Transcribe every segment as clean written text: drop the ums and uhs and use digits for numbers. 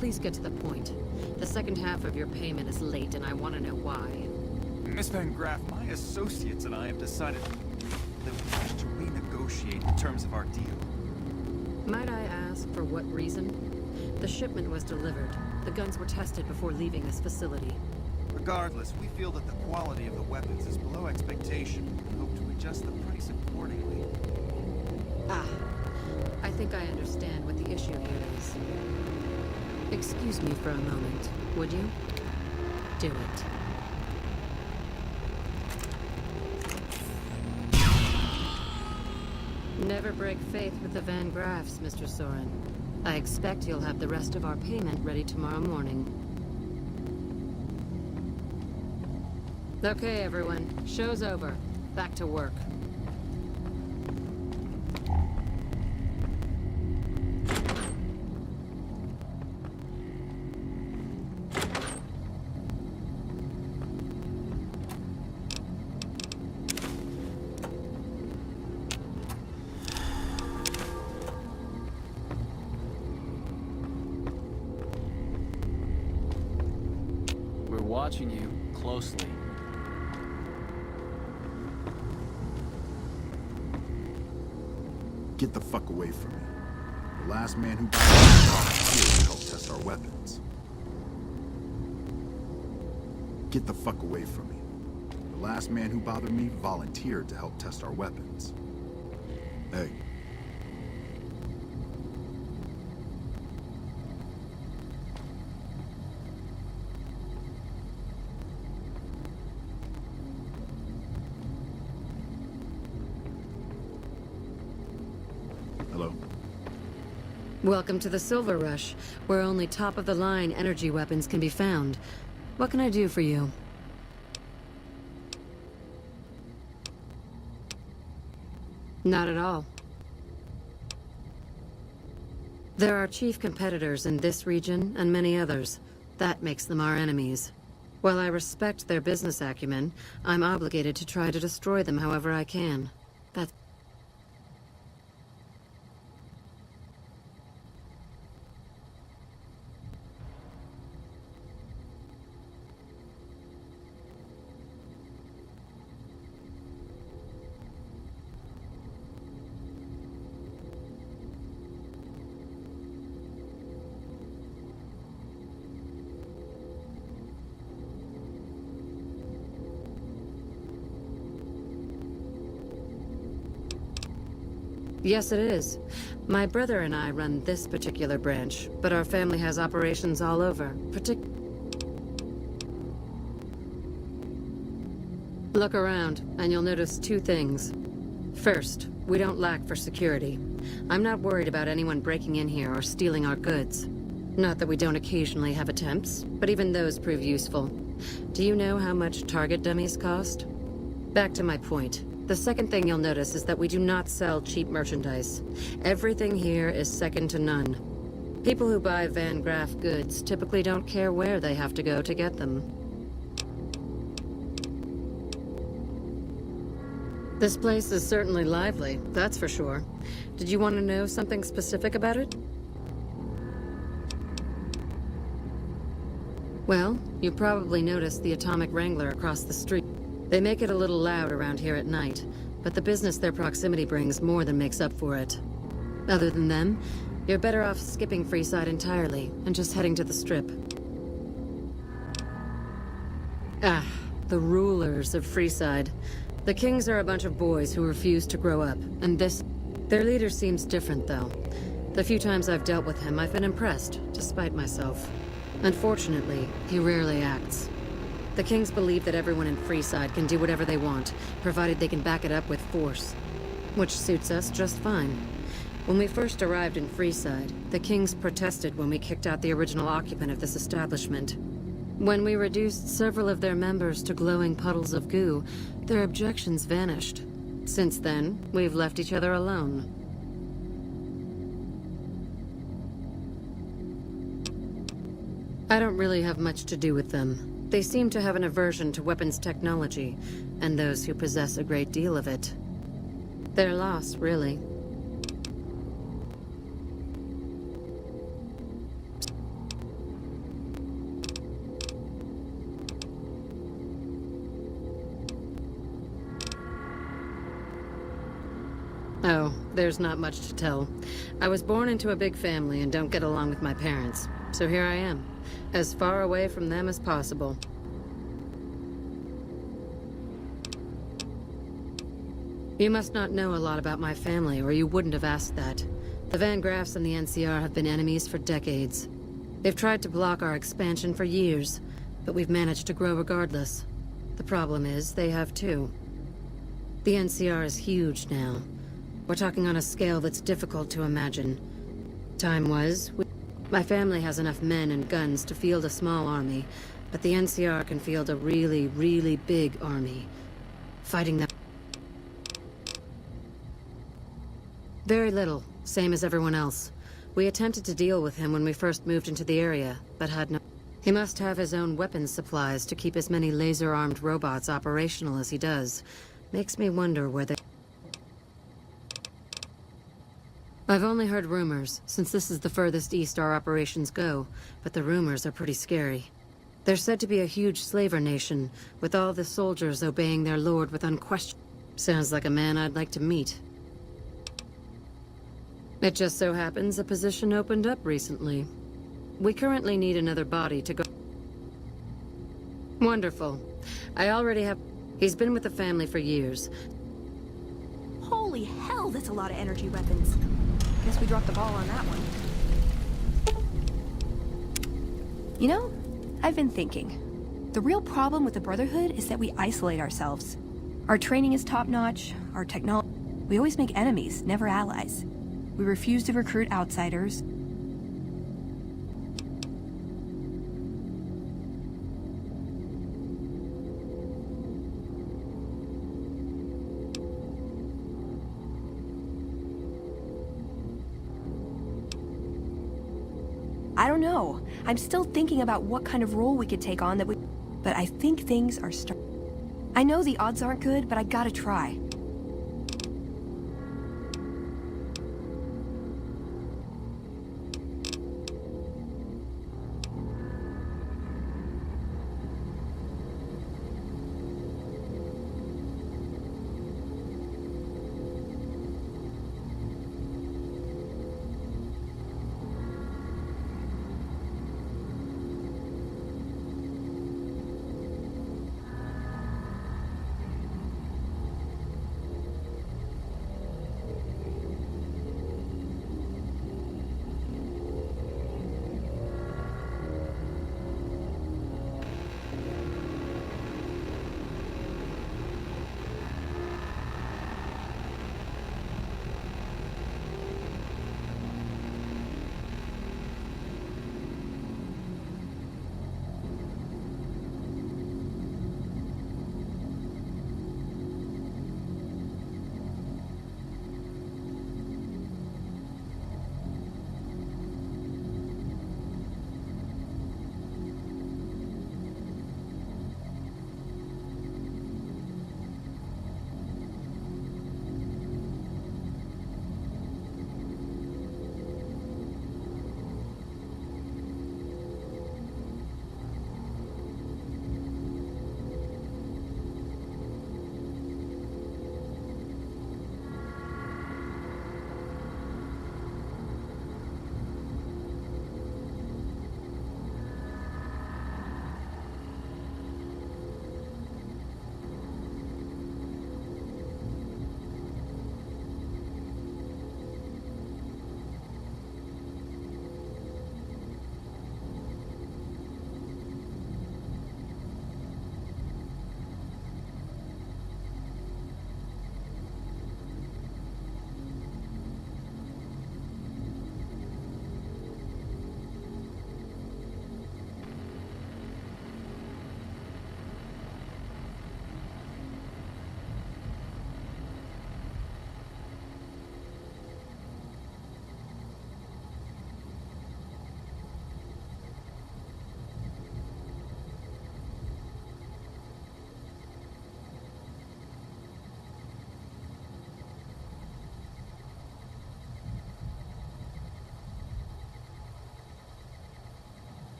please get to the point. The second half of your payment is late, and I want to know why. Miss Van Graff, my associates and I have decided that we wish to renegotiate the terms of our deal. Might I ask for what reason? The shipment was delivered. The guns were tested before leaving this facility. Regardless, we feel that the quality of the weapons is below expectation and hope to adjust the price accordingly. Ah, I think I understand what the issue here is. Excuse me for a moment, would you? Do it. Never break faith with the Van Graffs, Mr. Soren. I expect you'll have the rest of our payment ready tomorrow morning. Okay, everyone. Show's over. Back to work. We're watching you closely. Get the fuck away from me. The last man who volunteered to help test our weapons. Get the fuck away from me. The last man who bothered me volunteered to help test our weapons. Hey. Hello? Welcome to the Silver Rush, where only top-of-the-line energy weapons can be found. What can I do for you? Not at all. There are chief competitors in this region and many others. That makes them our enemies. While I respect their business acumen, I'm obligated to try to destroy them however I can. That's... Yes, it is. My brother and I run this particular branch, but our family has operations all over. Look around, and you'll notice two things. First, we don't lack for security. I'm not worried about anyone breaking in here or stealing our goods. Not that we don't occasionally have attempts, but even those prove useful. Do you know how much target dummies cost? Back to my point. The second thing you'll notice is that we do not sell cheap merchandise. Everything here is second to none. People who buy Van Graff goods typically don't care where they have to go to get them. This place is certainly lively, that's for sure. Did you want to know something specific about it? Well, you probably noticed the Atomic Wrangler across the street. They make it a little loud around here at night, but the business their proximity brings more than makes up for it. Other than them, you're better off skipping Freeside entirely and just heading to the Strip. Ah, the rulers of Freeside. The Kings are a bunch of boys who refuse to grow up, and their leader seems different, though. The few times I've dealt with him, I've been impressed, despite myself. Unfortunately, he rarely acts. The Kings believe that everyone in Freeside can do whatever they want, provided they can back it up with force. Which suits us just fine. When we first arrived in Freeside, the Kings protested when we kicked out the original occupant of this establishment. When we reduced several of their members to glowing puddles of goo, their objections vanished. Since then, we've left each other alone. I don't really have much to do with them. They seem to have an aversion to weapons technology, and those who possess a great deal of it. Their loss, really. Oh, there's not much to tell. I was born into a big family and don't get along with my parents. So here I am, as far away from them as possible. You must not know a lot about my family, or you wouldn't have asked that. The Van Graffs and the NCR have been enemies for decades. They've tried to block our expansion for years, but we've managed to grow regardless. The problem is, they have too. The NCR is huge now. We're talking on a scale that's difficult to imagine. Time was, my family has enough men and guns to field a small army, but the NCR can field a really, really big army. Fighting them. Very little, same as everyone else. We attempted to deal with him when we first moved into the area, but had no... He must have his own weapons supplies to keep as many laser-armed robots operational as he does. Makes me wonder where they... I've only heard rumors, since this is the furthest east our operations go, but the rumors are pretty scary. They're said to be a huge slaver nation, with all the soldiers obeying their lord with unquestioned... Sounds like a man I'd like to meet. It just so happens a position opened up recently. We currently need another body to go... Wonderful. I already have... He's been with the family for years. Holy hell, that's a lot of energy weapons. Guess we dropped the ball on that one. You know, I've been thinking. The real problem with the Brotherhood is that we isolate ourselves. Our training is top-notch, our technology... We always make enemies, never allies. We refuse to recruit outsiders. I don't know. I'm still thinking about what kind of role we could take on that would... But I think things are I know the odds aren't good, but I gotta try.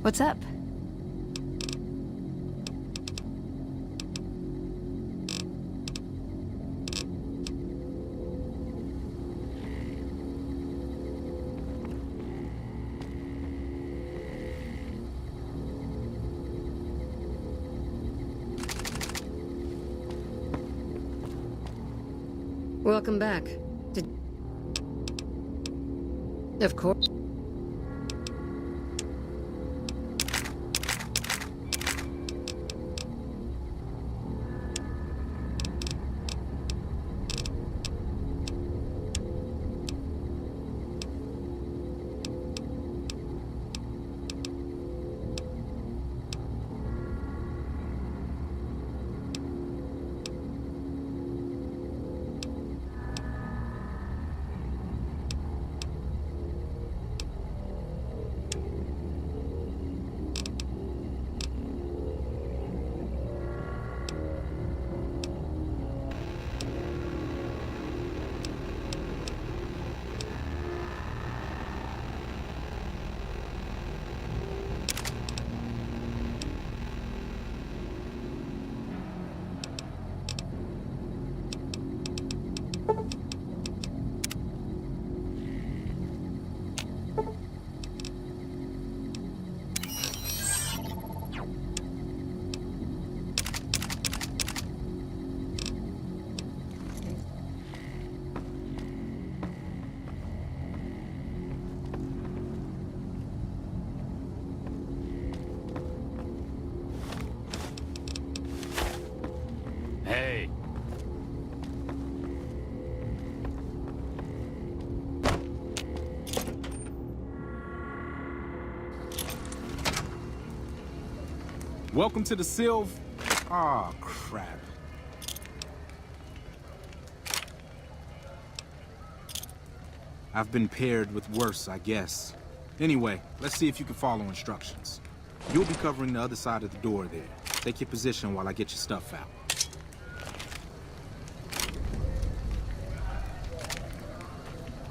What's up? Welcome back. Of course. Hey. Welcome to the Sylv. Ah, crap. I've been paired with worse, I guess. Anyway, let's see if you can follow instructions. You'll be covering the other side of the door there. Take your position while I get your stuff out.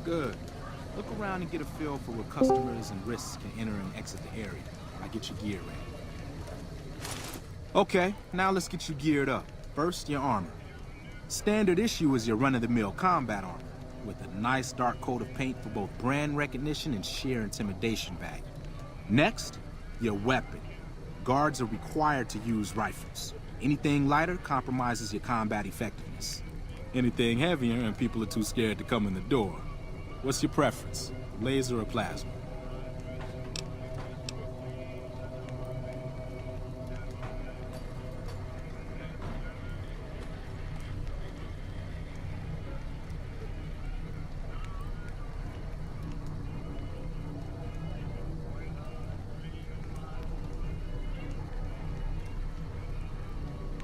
Good. Look around and get a feel for where customers and risks can enter and exit the area while I get your gear ready. Okay, now let's get you geared up. First, your armor. Standard issue is your run-of-the-mill combat armor, with a nice dark coat of paint for both brand recognition and sheer intimidation value. Next, your weapon. Guards are required to use rifles. Anything lighter compromises your combat effectiveness. Anything heavier and people are too scared to come in the door. What's your preference, laser or plasma?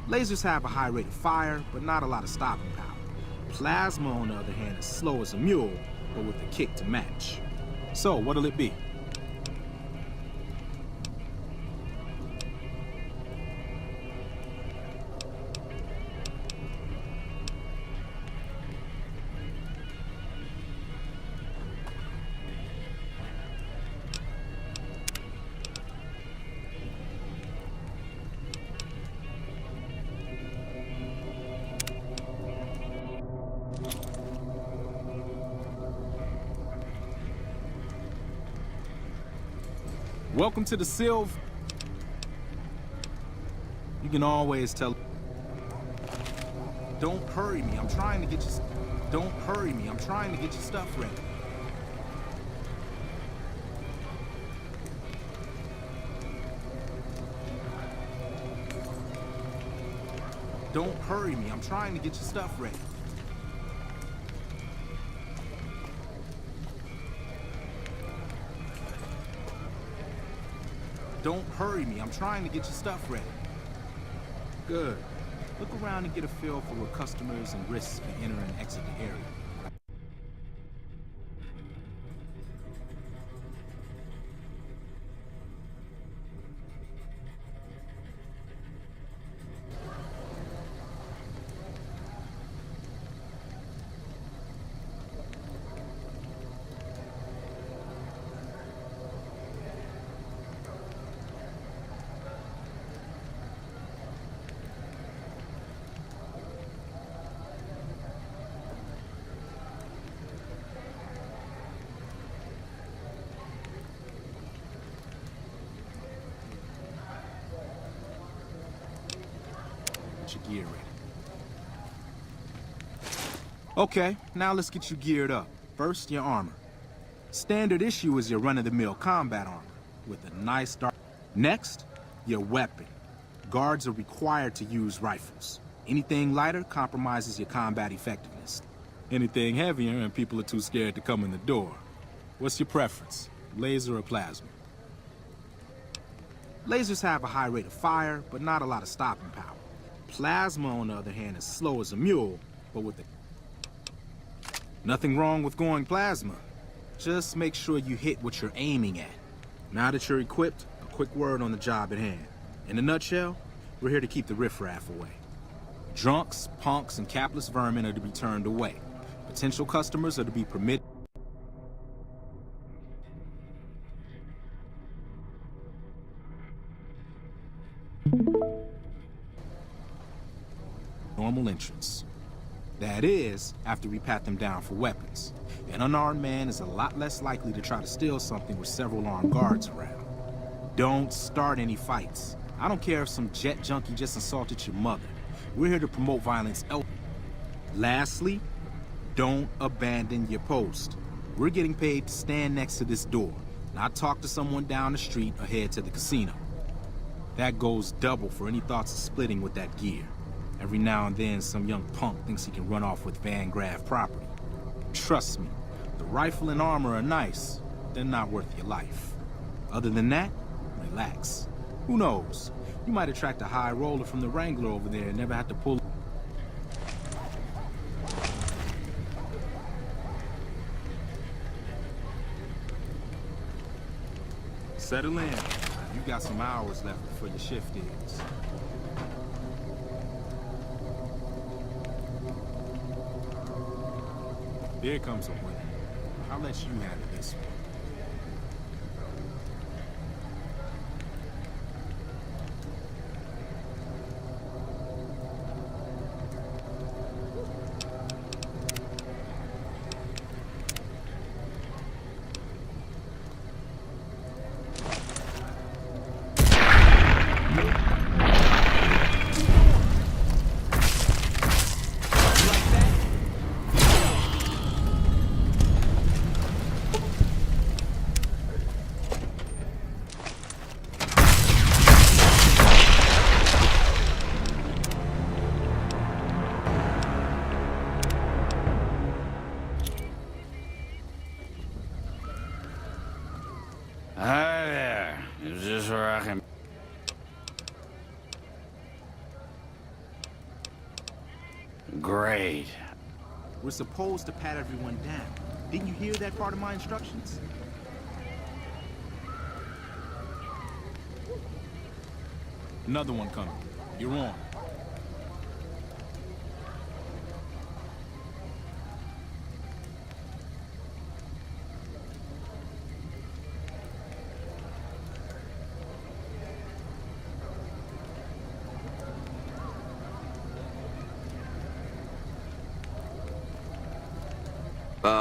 Lasers have a high rate of fire, but not a lot of stopping power. Plasma, on the other hand, is slow as a mule, but with a kick to match. So, what'll it be? Welcome to the Sylv. You can always tell. Don't hurry me. I'm trying to get you. Don't hurry me. I'm trying to get your stuff ready. Don't hurry me. I'm trying to get your stuff ready. Don't hurry me. I'm trying to get your stuff ready. Good. Look around and get a feel for where customers and risks can enter and exit the area. Get your gear ready. Okay, now let's get you geared up. First, your armor. Standard issue is your run-of-the-mill combat armor, with a nice dark... Next, your weapon. Guards are required to use rifles. Anything lighter compromises your combat effectiveness. Anything heavier and people are too scared to come in the door. What's your preference, laser or plasma? Lasers have a high rate of fire, but not a lot of stopping power. Plasma, on the other hand, is slow as a mule, but with the... Nothing wrong with going plasma. Just make sure you hit what you're aiming at. Now that you're equipped, a quick word on the job at hand. In a nutshell, we're here to keep the riffraff away. Drunks, punks, and capless vermin are to be turned away. Potential customers are to be permitted... Normal entrance. That is, after we pat them down for weapons. An unarmed man is a lot less likely to try to steal something with several armed guards around. Don't start any fights. I don't care if some jet junkie just insulted your mother. We're here to promote violence elsewhere. Lastly, don't abandon your post. We're getting paid to stand next to this door, not talk to someone down the street or head to the casino. That goes double for any thoughts of splitting with that gear. Every now and then, some young punk thinks he can run off with Van Graff property. Trust me, the rifle and armor are nice. They're not worth your life. Other than that, relax. Who knows? You might attract a high roller from the Wrangler over there and never have to pull... Settle in. You got some hours left before your shift ends. There comes a winner. I'll let you handle this one. Hi there. Is this where I can... Great. We're supposed to pat everyone down. Didn't you hear that part of my instructions? Another one coming. You're on.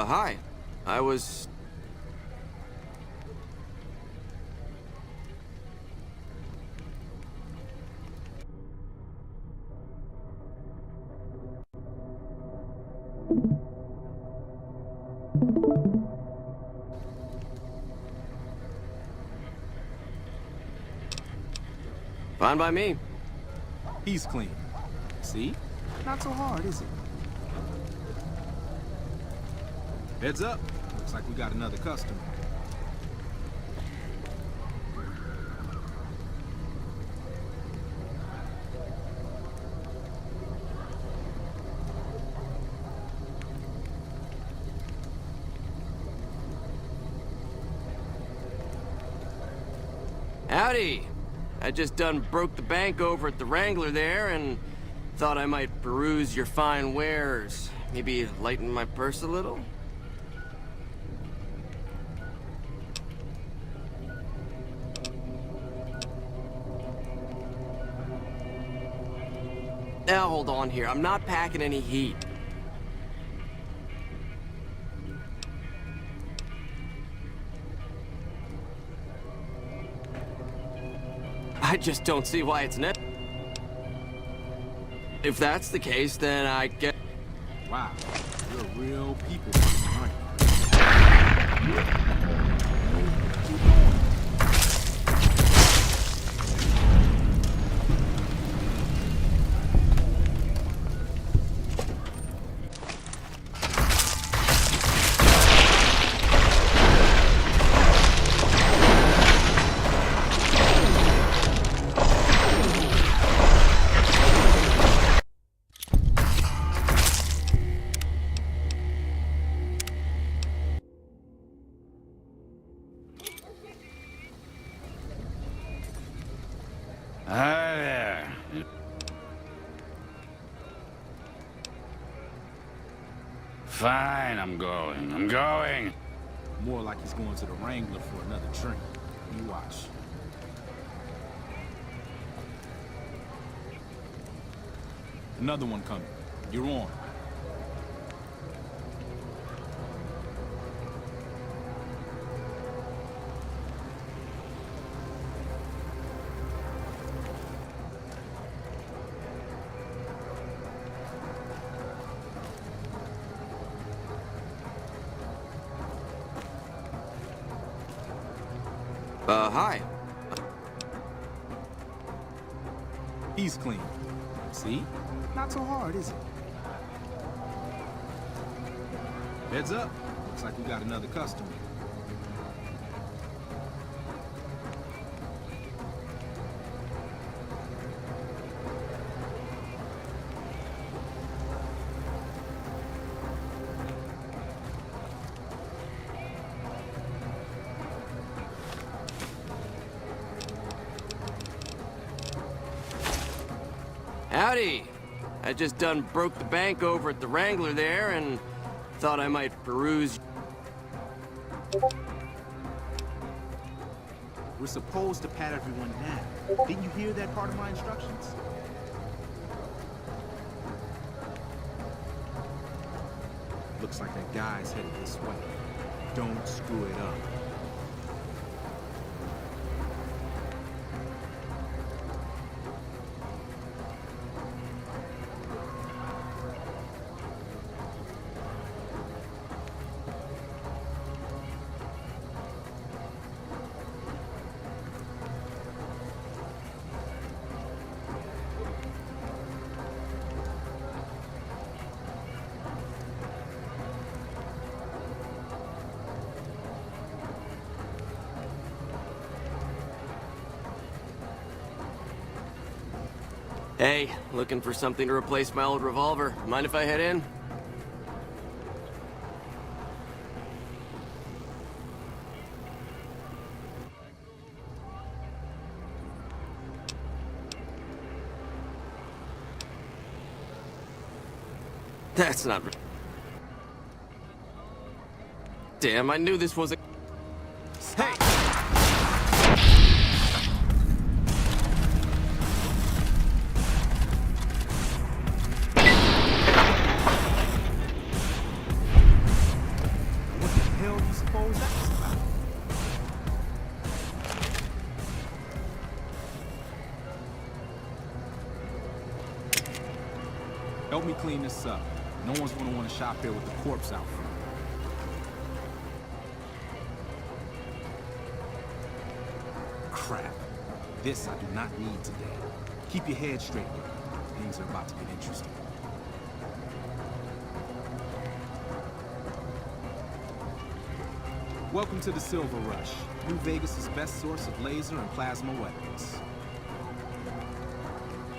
Hi. I was... Fine by me. He's clean. See? Not so hard, is it? Heads up. Looks like we got another customer. Howdy. I just done broke the bank over at the Wrangler there and thought I might peruse your fine wares. Maybe lighten my purse a little? Now hold on here. I'm not packing any heat. I just don't see why it's net. If that's the case, then I get. Wow, you're real people person, aren't you? Hi there. Fine, I'm going. More like he's going to the Wrangler for another drink. You watch. Another one coming. You're on. Hi. He's clean. See? Not so hard, is it? Heads up. Looks like we got another customer. Howdy. I just done broke the bank over at the Wrangler there and thought I might peruse. We're supposed to pat everyone down. Didn't you hear that part of my instructions? Looks like that guy's headed this way. Don't screw it up. Hey, looking for something to replace my old revolver. Mind if I head in? That's not... Damn, I knew this wasn't... Hey! Help me clean this up. No one's gonna want to shop here with the corpse out front. Crap. This I do not need today. Keep your head straight. Things are about to get interesting. Welcome to the Silver Rush, New Vegas' best source of laser and plasma weapons.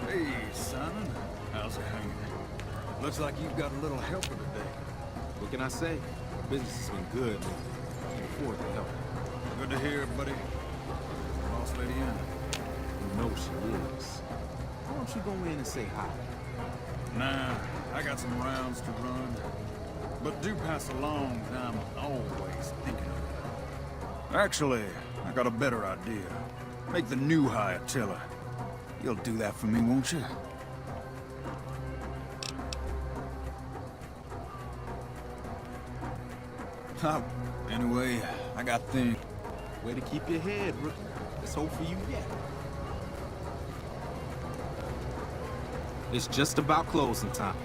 Hey, Simon. How's it hanging? Looks like you've got a little helper today. What can I say? Business has been good lately. I can afford the help. Good to hear, buddy. Boss lady in. You know she is. Why don't you go in and say hi? Nah, I got some rounds to run. But do pass along that I'm always thinking of you. Actually, I got a better idea. Make the new hire tell her. You'll do that for me, won't you? Anyway, I got things. Way to keep your head, rookie. Let's hope for you yet. It's just about closing time.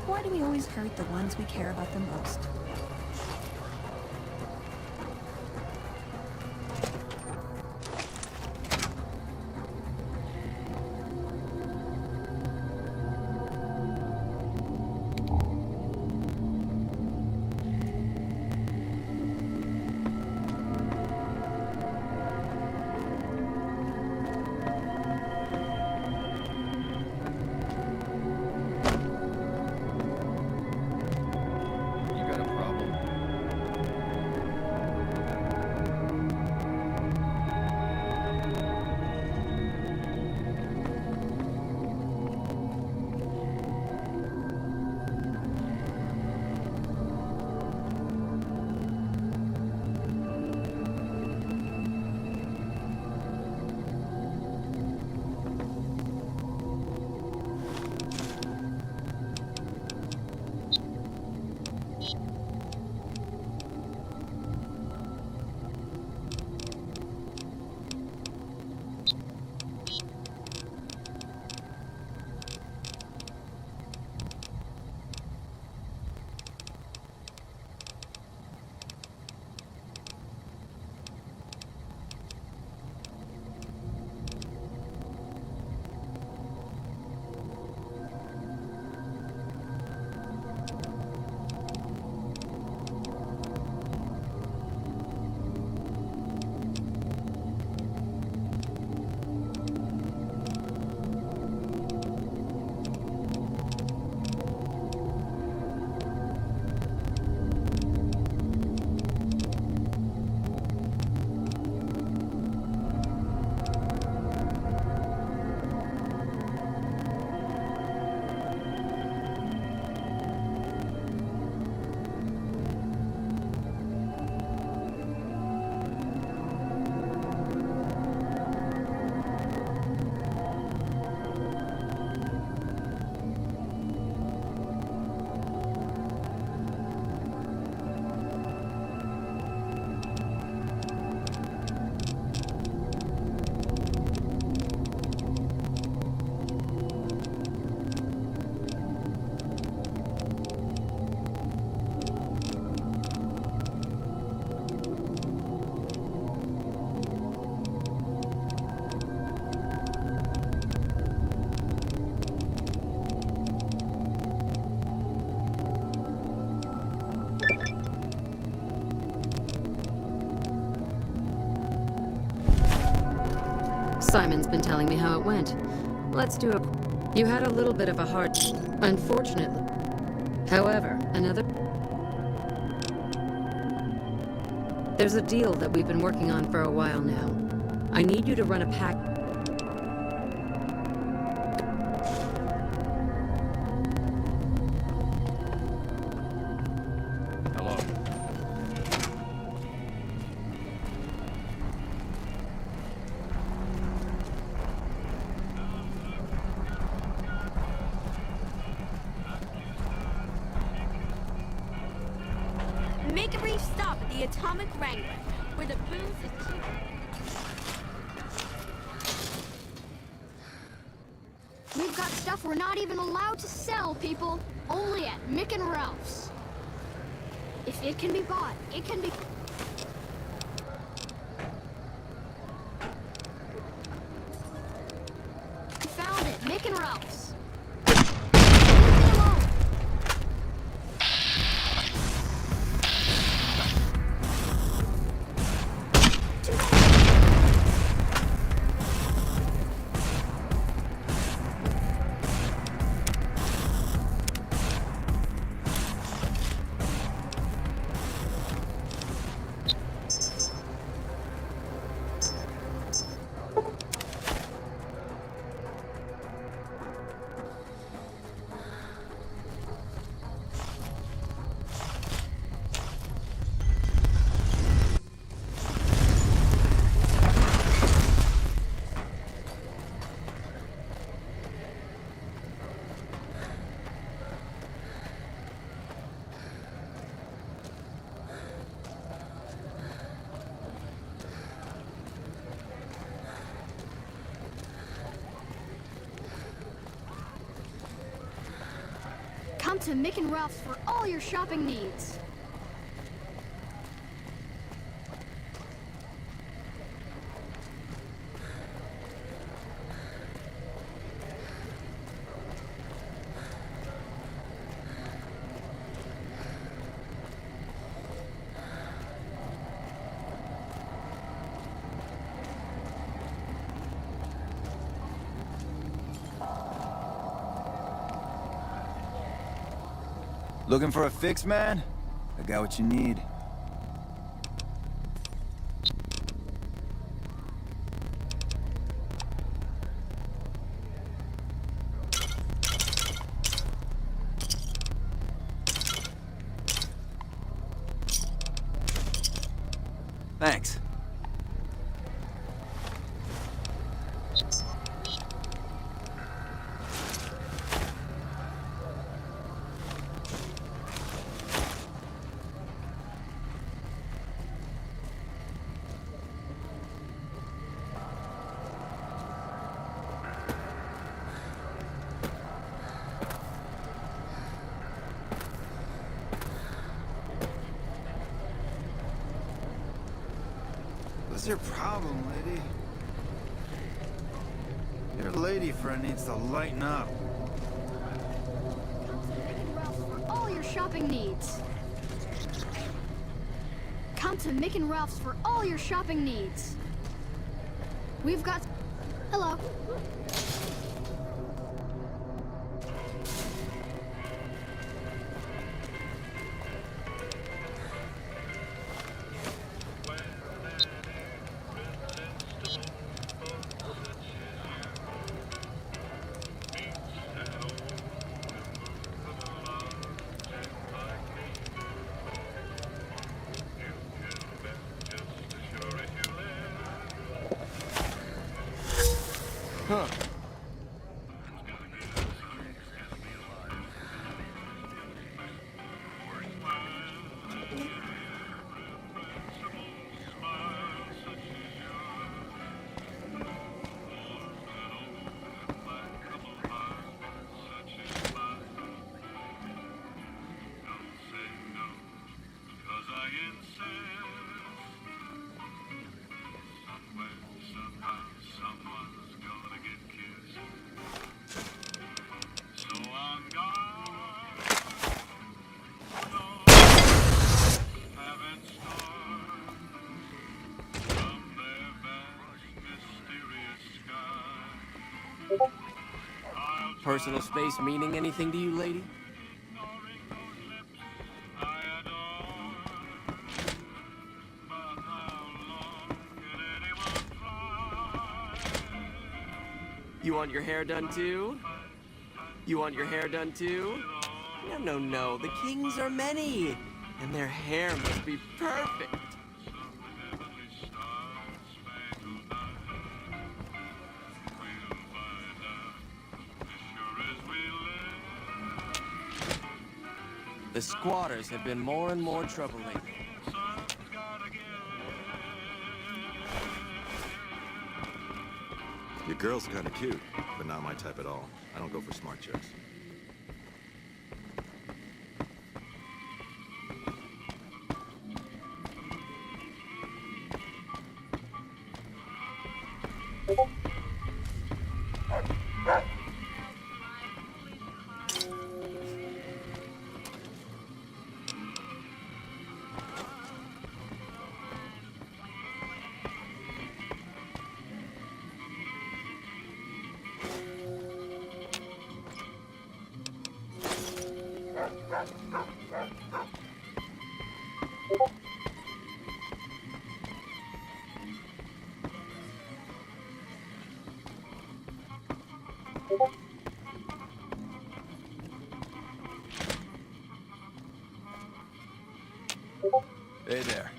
Why do we always hurt the ones we care about the most? Simon's been telling me how it went. Let's do a... You had a little bit of a hard... Unfortunately. However, another... There's a deal that we've been working on for a while now. I need you to run a pack... Hello. Take a brief stop at the Atomic Wrangler, where the booze is cheap. We've got stuff we're not even allowed to sell, people. Only at Mick and Ralph's. If it can be bought, it can be... Found it, Mick and Ralph's. Leave me alone. Come to Mick and Ralph's for all your shopping needs. Looking for a fix, man? I got what you need. Thanks. What's your problem, lady? Your lady friend needs to lighten up. All your shopping needs. Come to Mick and Ralph's for all your shopping needs. We've got... Hello. Huh. Personal space meaning anything to you, lady? You want your hair done too? You want your hair done too? No, no, no. The kings are many, and their hair must be perfect. The squatters have been more and more trouble lately. girl's kind of cute, but not my type at all. I don't go for smart chicks. Hey there.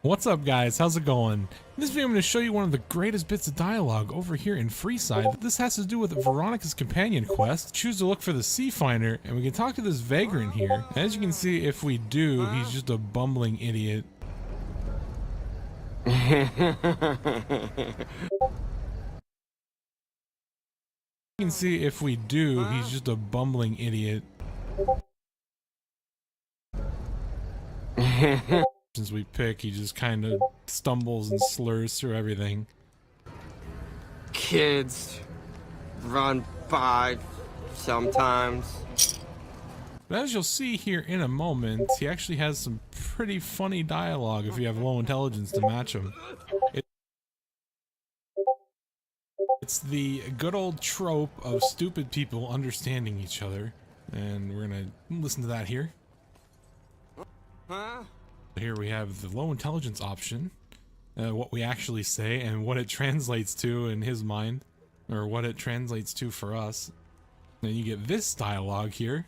What's up, guys? How's it going? In this video I'm going to show you one of the greatest bits of dialogue over here in Freeside. This has to do with Veronica's companion quest. Choose to look for the Sea Finder, and we can talk to this vagrant here. As you can see, if we do, he's just a bumbling idiot. You can see if we do, he's just a bumbling idiot. Since we pick, he just kind of stumbles and slurs through everything. Kids run by sometimes. But as you'll see here in a moment, he actually has some pretty funny dialogue if you have low intelligence to match him. It's the good old trope of stupid people understanding each other, and we're gonna listen to that here. Huh? Here we have the low intelligence option, what we actually say and what it translates to in his mind, or what it translates to for us. Then you get this dialogue here.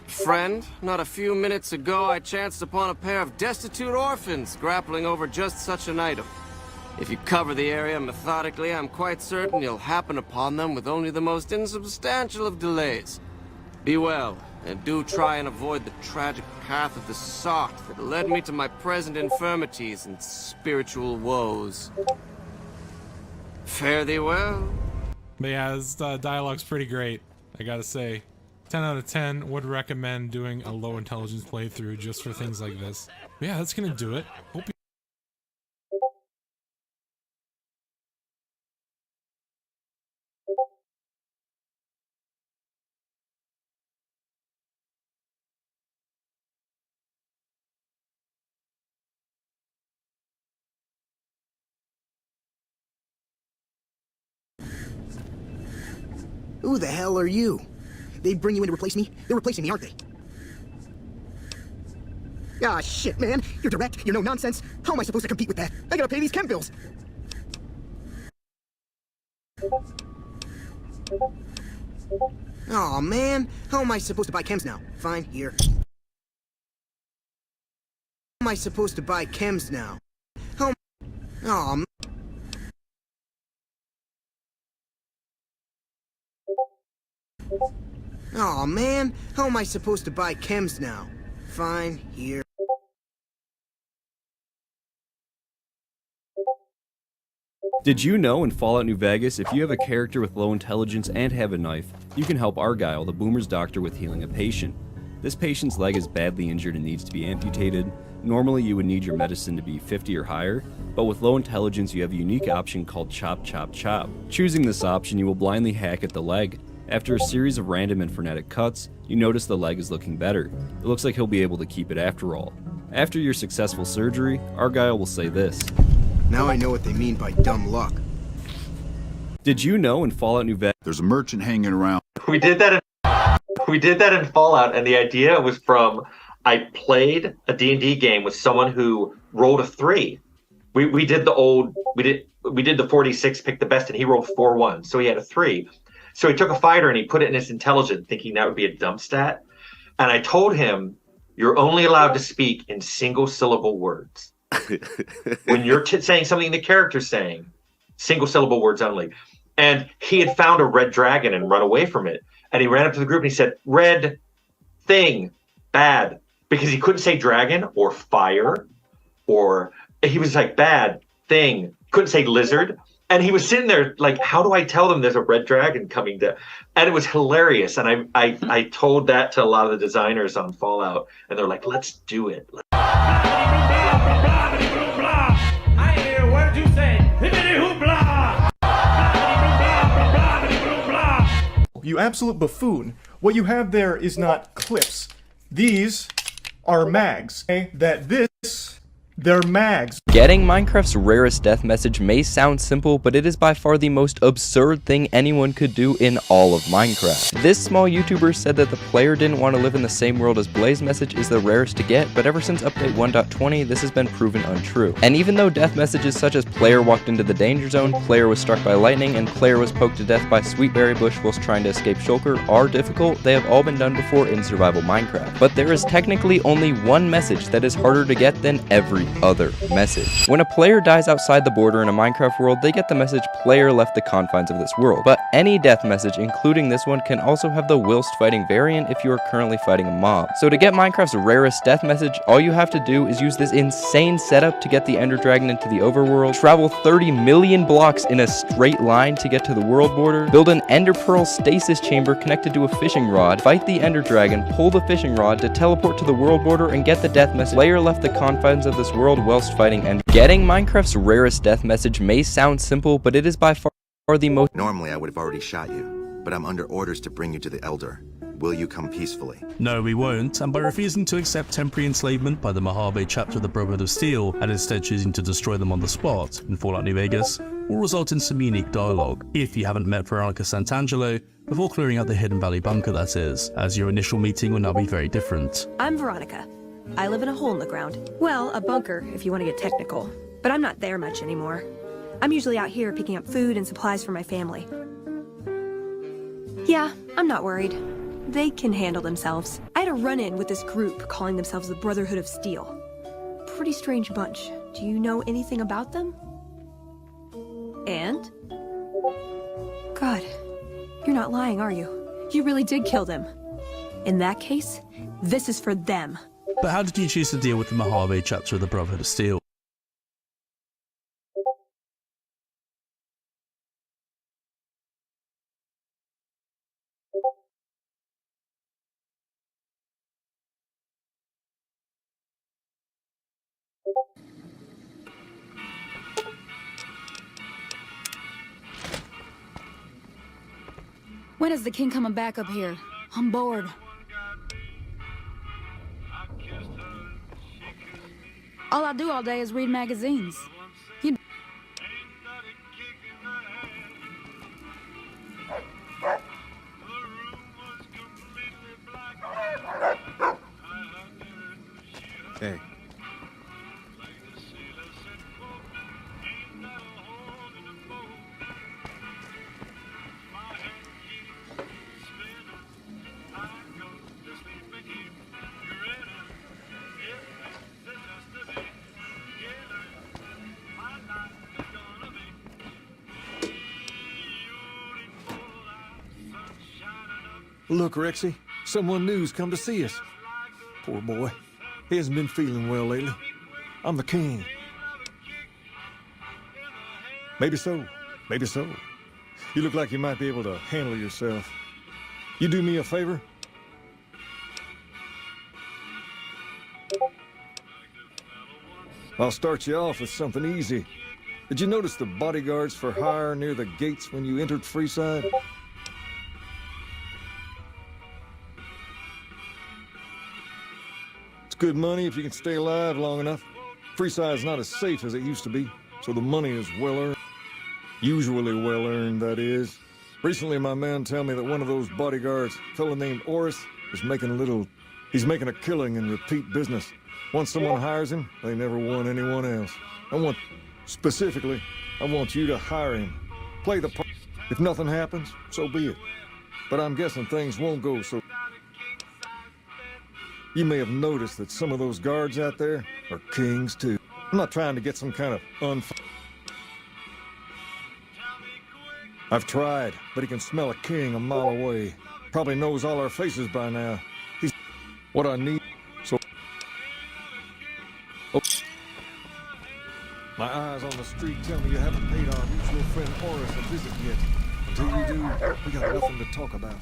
Friend, not a few minutes ago I chanced upon a pair of destitute orphans grappling over just such an item. If you cover the area methodically, I'm quite certain you'll happen upon them with only the most insubstantial of delays. Be well, and do try and avoid the tragic path of the sock that led me to my present infirmities and spiritual woes. Fare thee well. But yeah, this dialogue's pretty great, I gotta say. 10 out of 10, would recommend doing a low intelligence playthrough just for things like this. But yeah, that's gonna do it. Hope you Who the hell are you? They bring you in to replace me? They're replacing me, aren't they? Ah, shit, man. You're direct, you're no nonsense. How am I supposed to compete with that? I gotta pay these chem bills. Aw, man. How am I supposed to buy chems now? Fine, here. How am I supposed to buy chems now? How... Aw, man. Aw, man. How am I supposed to buy chems now? Fine, here. Did you know in Fallout New Vegas, if you have a character with low intelligence and have a knife, you can help Argyle, the Boomer's doctor, with healing a patient. This patient's leg is badly injured and needs to be amputated. Normally you would need your medicine to be 50 or higher, but with low intelligence you have a unique option called Chop Chop Chop. Choosing this option, you will blindly hack at the leg. After a series of random and frenetic cuts, you notice the leg is looking better. It looks like he'll be able to keep it after all. After your successful surgery, Argyle will say this. Now I know what they mean by dumb luck. Did you know in Fallout New Vegas... There's a merchant hanging around. We did that We did that in Fallout, and the idea was from I played a D&D game with someone who rolled a 3. We did the 46 pick the best, and he rolled 4 1s, so he had a 3. So he took a fighter and he put it in his intelligence, thinking that would be a dump stat. And I told him, you're only allowed to speak in single syllable words. When you're saying something the character's saying, single syllable words only. And he had found a red dragon and run away from it. And he ran up to the group and he said, red thing, bad. Because he couldn't say dragon or fire, or he was like, bad thing. Couldn't say lizard. And he was sitting there like, how do I tell them there's a red dragon coming to? And it was hilarious. And I told that to a lot of the designers on Fallout, and they're like, let's do it. I hear what you say. You absolute buffoon. What you have there is not clips. These are mags. Okay? They're mags. Getting Minecraft's rarest death message may sound simple, but it is by far the most absurd thing anyone could do in all of Minecraft. This small YouTuber said that the player didn't want to live in the same world as Blaze message is the rarest to get, but ever since update 1.20, this has been proven untrue. And even though death messages such as player walked into the danger zone, player was struck by lightning, and player was poked to death by sweetberry bush whilst trying to escape shulker are difficult, they have all been done before in survival Minecraft. But there is technically only one message that is harder to get than every other message. When a player dies outside the border in a Minecraft world, they get the message player left the confines of this world. But any death message, including this one, can also have the whilst fighting variant if you are currently fighting a mob. So to get Minecraft's rarest death message, all you have to do is use this insane setup to get the Ender Dragon into the overworld, travel 30 million blocks in a straight line to get to the world border, build an Ender Pearl stasis chamber connected to a fishing rod, fight the Ender Dragon, pull the fishing rod to teleport to the world border and get the death message player left the confines of this world whilst fighting Ender. Getting Minecraft's rarest death message may sound simple, but it is by far the most— Normally I would have already shot you, but I'm under orders to bring you to the Elder. Will you come peacefully? No, we won't, and by refusing to accept temporary enslavement by the Mojave chapter of the Brotherhood of Steel, and instead choosing to destroy them on the spot in Fallout New Vegas, will result in some unique dialogue. If you haven't met Veronica Santangelo, before clearing out the Hidden Valley bunker that is, as your initial meeting will now be very different. I'm Veronica. I live in a hole in the ground. Well, a bunker, if you want to get technical. But I'm not there much anymore. I'm usually out here picking up food and supplies for my family. Yeah, I'm not worried. They can handle themselves. I had a run-in with this group calling themselves the Brotherhood of Steel. Pretty strange bunch. Do you know anything about them? And? God, you're not lying, are you? You really did kill them. In that case, this is for them. But how did you choose to deal with the Mojave chapter of the Brotherhood of Steel? When is the king coming back up here? I'm bored. All I do all day is read magazines. You... Hey. Look, Rexy, someone new's come to see us. Poor boy. He hasn't been feeling well lately. I'm the king. Maybe so. Maybe so. You look like you might be able to handle yourself. You do me a favor? I'll start you off with something easy. Did you notice the bodyguards for hire near the gates when you entered Freeside? Good money if you can stay alive long enough. Freeside's not as safe as it used to be, so the money is well earned. Usually well earned, that is. Recently, my man tell me that one of those bodyguards, a fella named Oris, is making he's making a killing in repeat business. Once someone hires him, they never want anyone else. Specifically, I want you to hire him. Play the part. If nothing happens, so be it. But I'm guessing things won't go so. You may have noticed that some of those guards out there are kings, too. I'm not trying to get some kind of I've tried, but he can smell a king a mile away. Probably knows all our faces by now. He's what I need, so... Oh. My eyes on the street tell me you haven't paid our mutual friend Oris a visit yet. Until you do, we got nothing to talk about.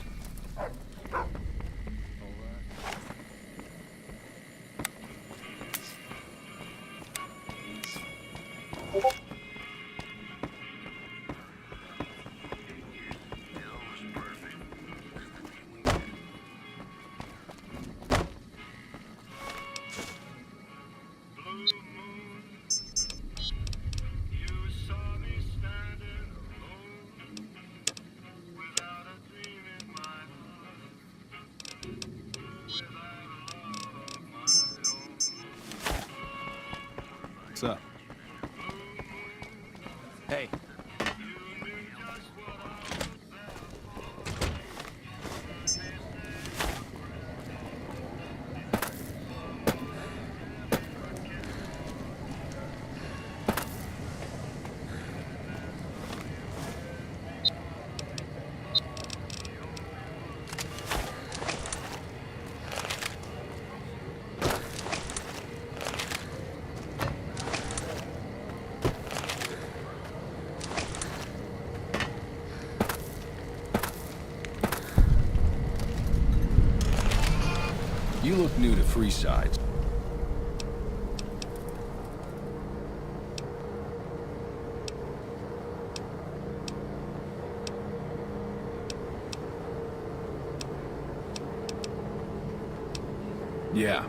What's up? Hey. You look new to Freeside. Yeah.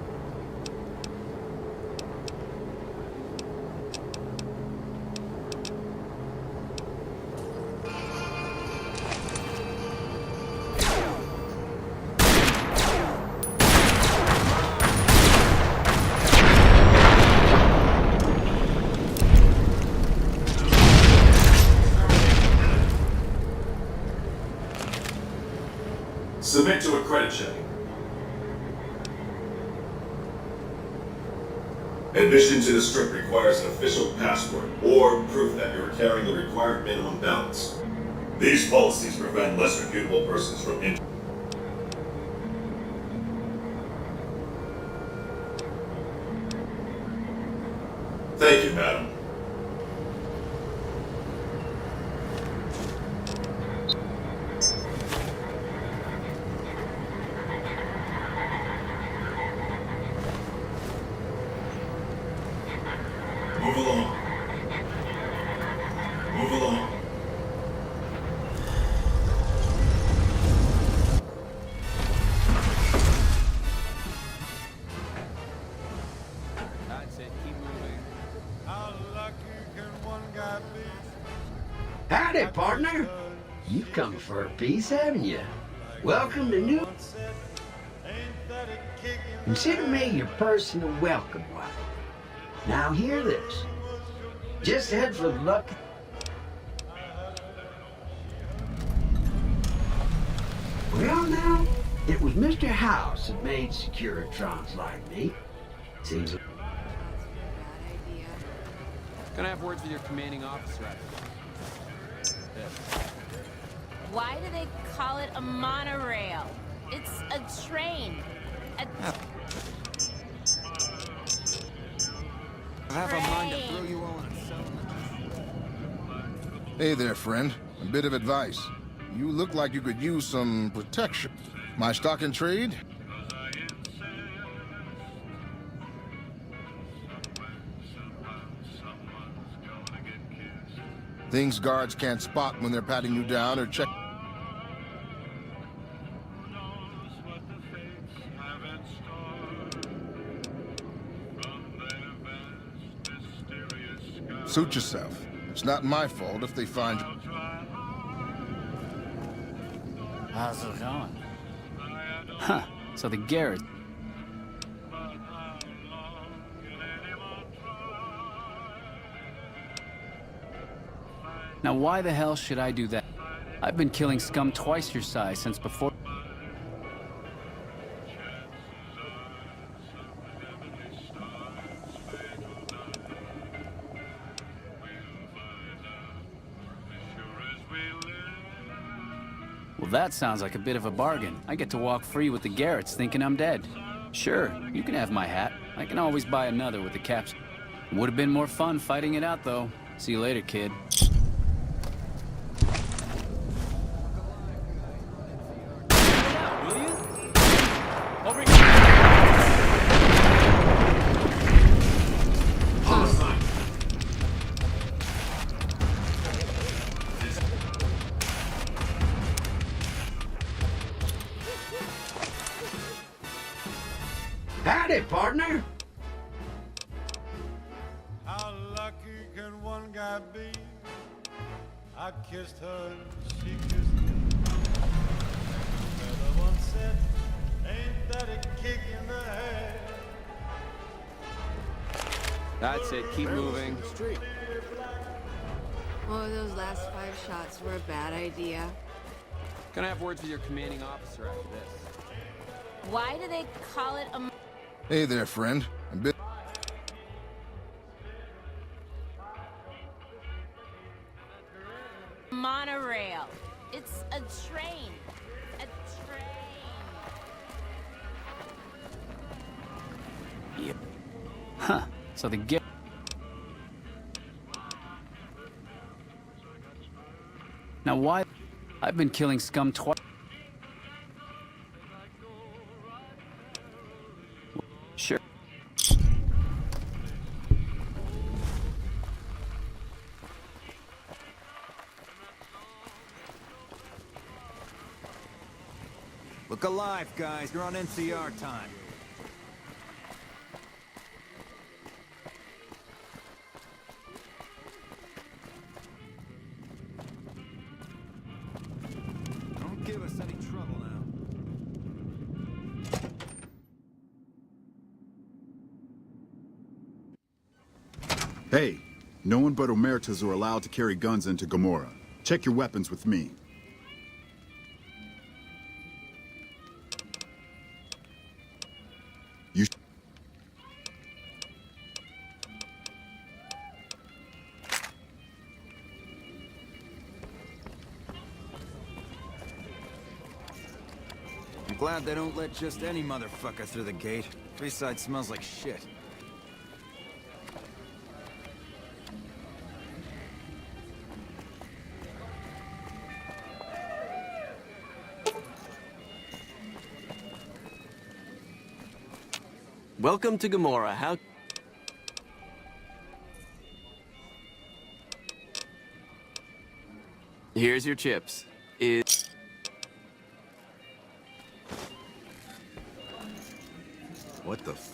Submit to a credit check. Admission to the strip requires an official passport or proof that you're carrying the required minimum balance. These policies prevent less reputable persons from entering. Thank you, madam. Move along. Move along. That's it. Keep moving. How lucky can one guy be? Howdy, partner. You've come for a piece, haven't you? Welcome to New... Consider me your personal welcome wife. Now hear this. Just head for the lucky... Well now, it was Mr. House that made Securitrons like me. Seems... Gonna have words with your commanding officer after this. Why do they call it a monorail? It's a train. I have a mind to throw you all in a cell. Hey there, friend. A bit of advice. You look like you could use some protection. My stock in trade? Things guards can't spot when they're patting you down or check. Suit yourself. It's not my fault if they find you. How's it going? Huh, so the Garrett... Now why the hell should I do that? I've been killing scum twice your size since before... Well, that sounds like a bit of a bargain. I get to walk free with the Garretts thinking I'm dead. Sure, you can have my hat. I can always buy another with the caps. Would have been more fun fighting it out, though. See you later, kid. Howdy, partner. How lucky can one guy be? I kissed her and she kissed me. Another one said, ain't that a kick in the head? That's it, keep moving. Oh, those last 5 shots were a bad idea. Gonna have words with your commanding officer after this. Why do they call it a Hey there, friend. I'm bit. monorail? It's a train. A train. Yeah. Huh, so the Garrett... Now why... I've been killing scum twice... Sure. Look alive, guys. You're on NCR time. Don't give us any trouble now. Hey, no one but Omertas are allowed to carry guns into Gomorrah. Check your weapons with me. You... I'm glad they don't let just any motherfucker through the gate. Freeside smells like shit. Welcome to Gomorrah. How... Here's your chips. What the f...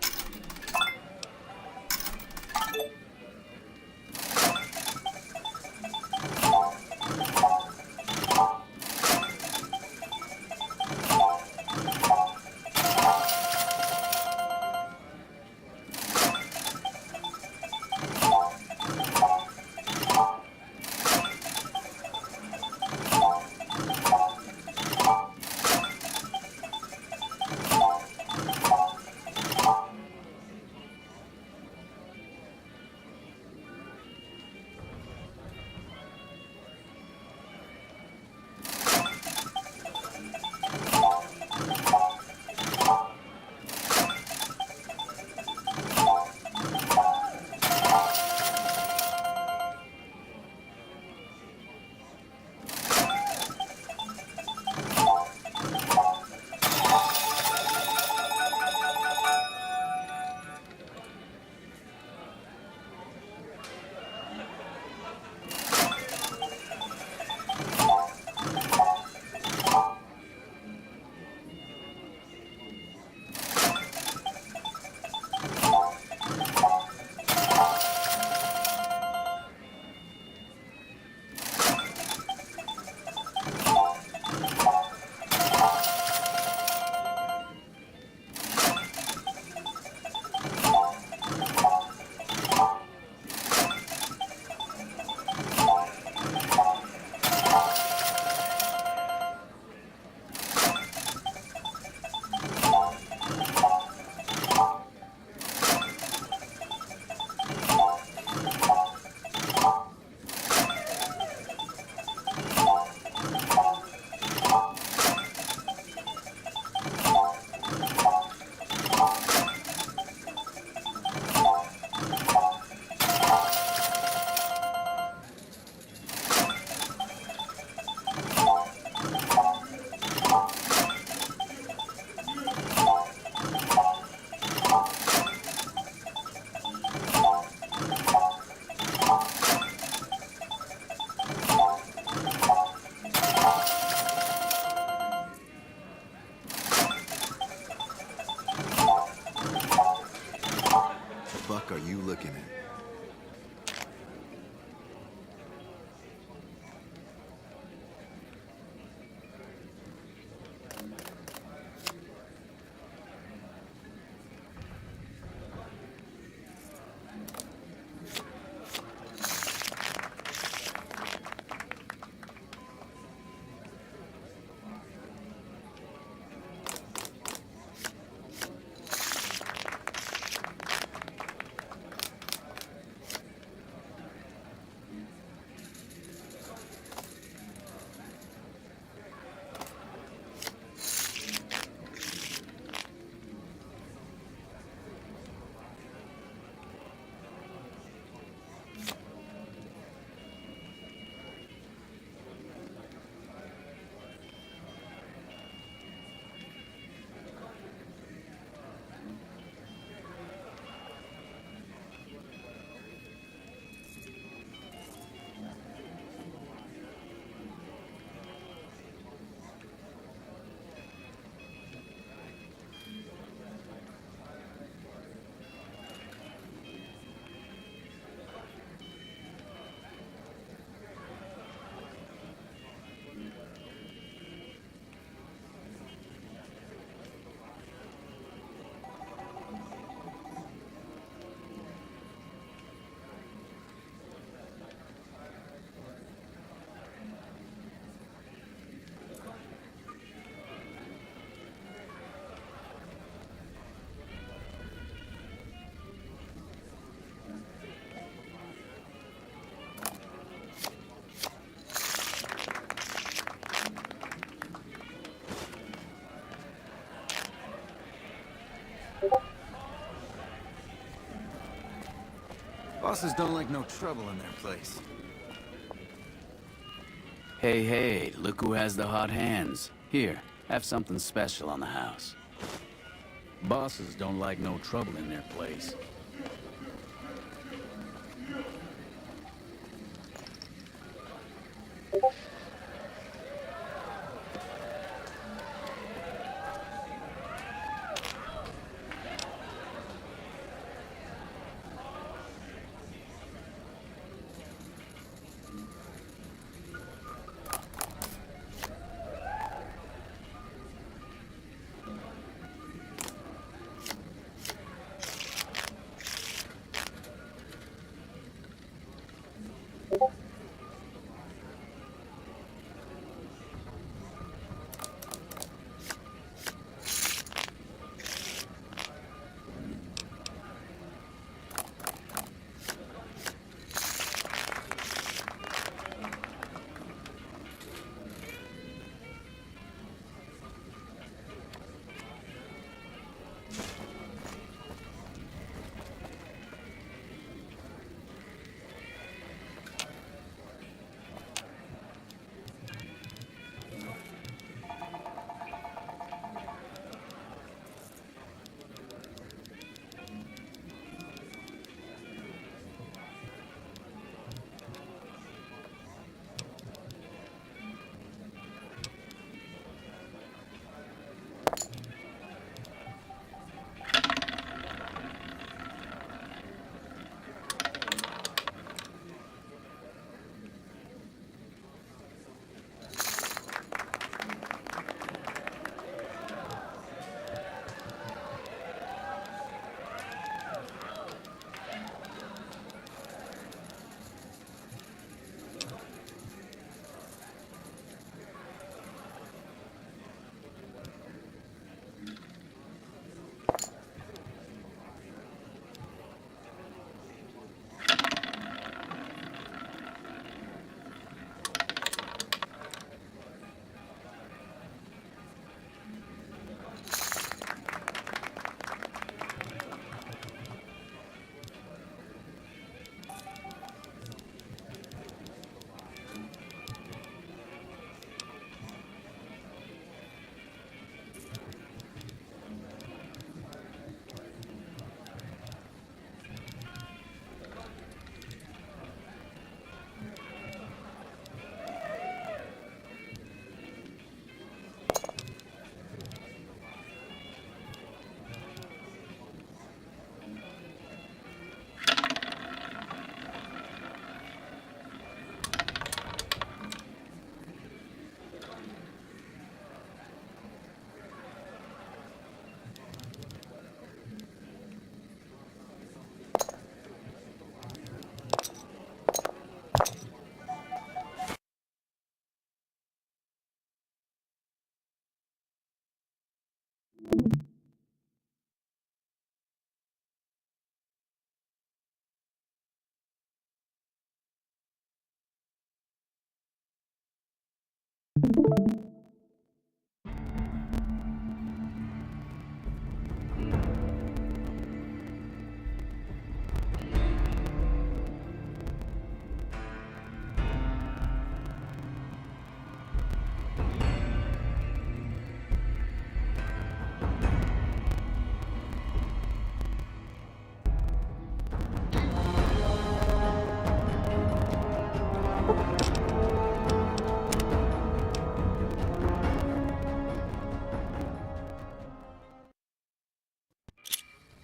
fuck are you looking at? Bosses don't like no trouble in their place. Hey, hey, look who has the hot hands. Here, have something special on the house. Bosses don't like no trouble in their place.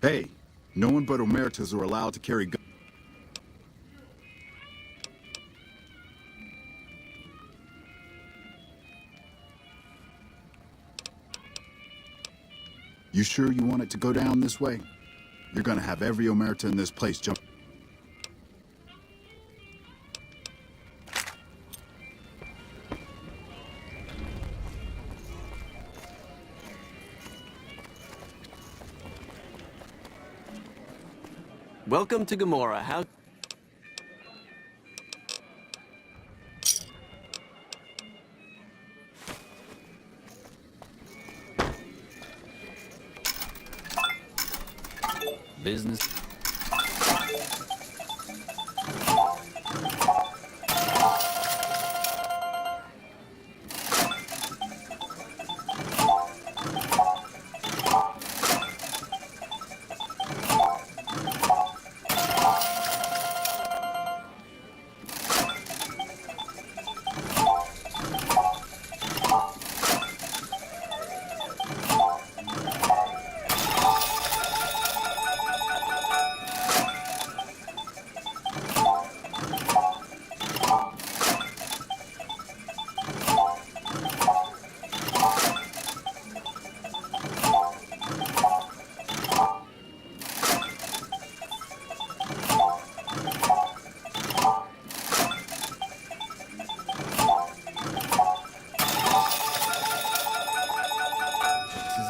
Hey, no one but Omertas are allowed to carry guns. You sure you want it to go down this way? You're gonna have every Omerta in this place jump. Welcome to Gamora. How... Business.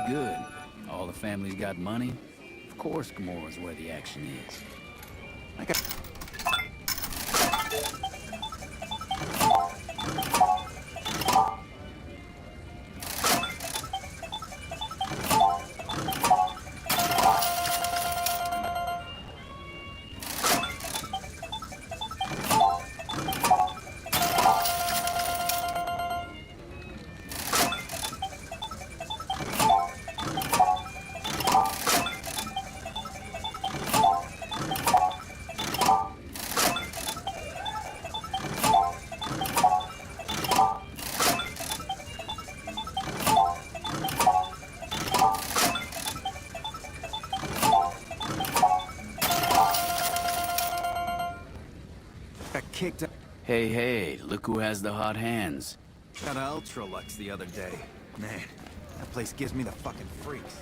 Good. All the families got money. Of course, Gamora's where the action is. I got... Kicked up. Hey, look who has the hot hands. Got a Ultralux the other day. Man, that place gives me the fucking freaks.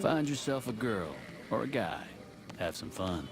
Find yourself a girl or a guy. Have some fun.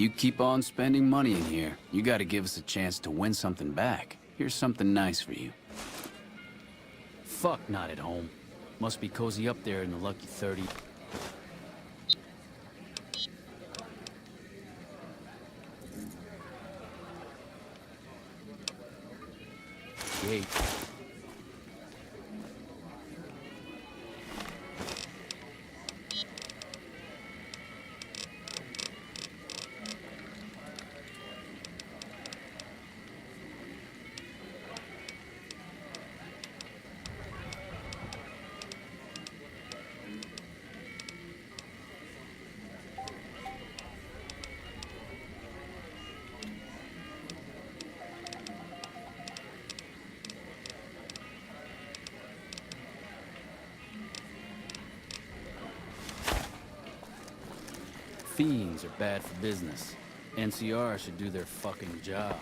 You keep on spending money in here, you gotta give us a chance to win something back. Here's something nice for you. Fuck, not at home. Must be cozy up there in the lucky 30. Gate. Fiends are bad for business. NCR should do their fucking job.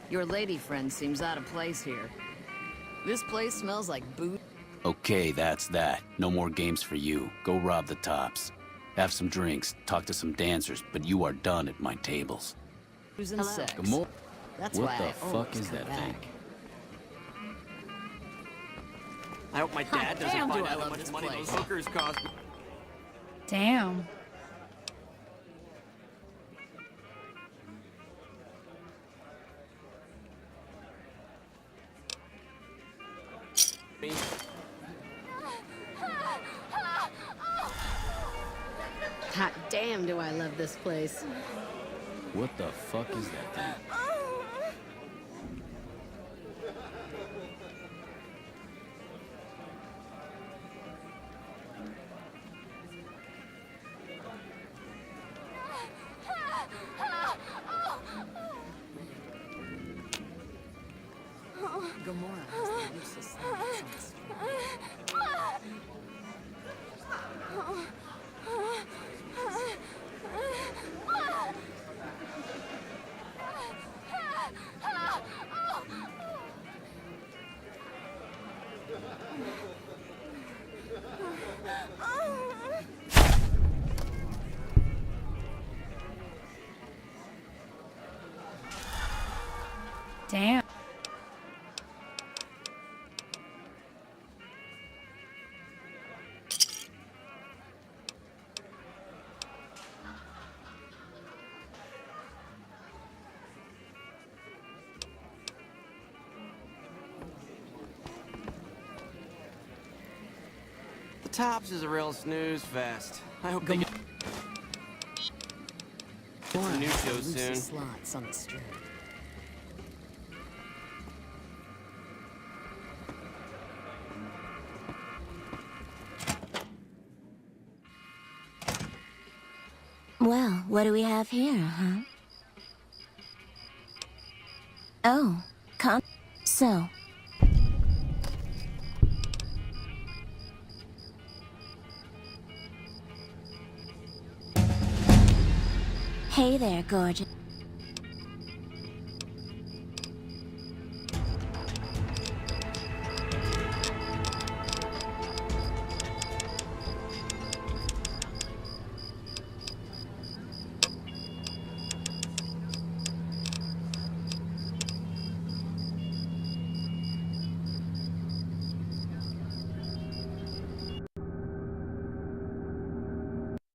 Your lady friend seems out of place here. This place smells like boot. Okay, that's that. No more games for you. Go rob the tops. Have some drinks, talk to some dancers, but you are done at my tables. Who's in sex? Good morning. That's What why the I fuck always is come that back. thing? I hope my dad doesn't Damn, find do I out how love much this money place. those hookers cost. Damn. Me. Hot damn, do I love this place. What the fuck is that thing? Gamora has the loosest slots on the street. Damn. The Tops is a real snooze fest. I hope they get a new show soon. Loosest slots on the street. Well, what do we have here, huh? Oh, so. Hey there, gorgeous.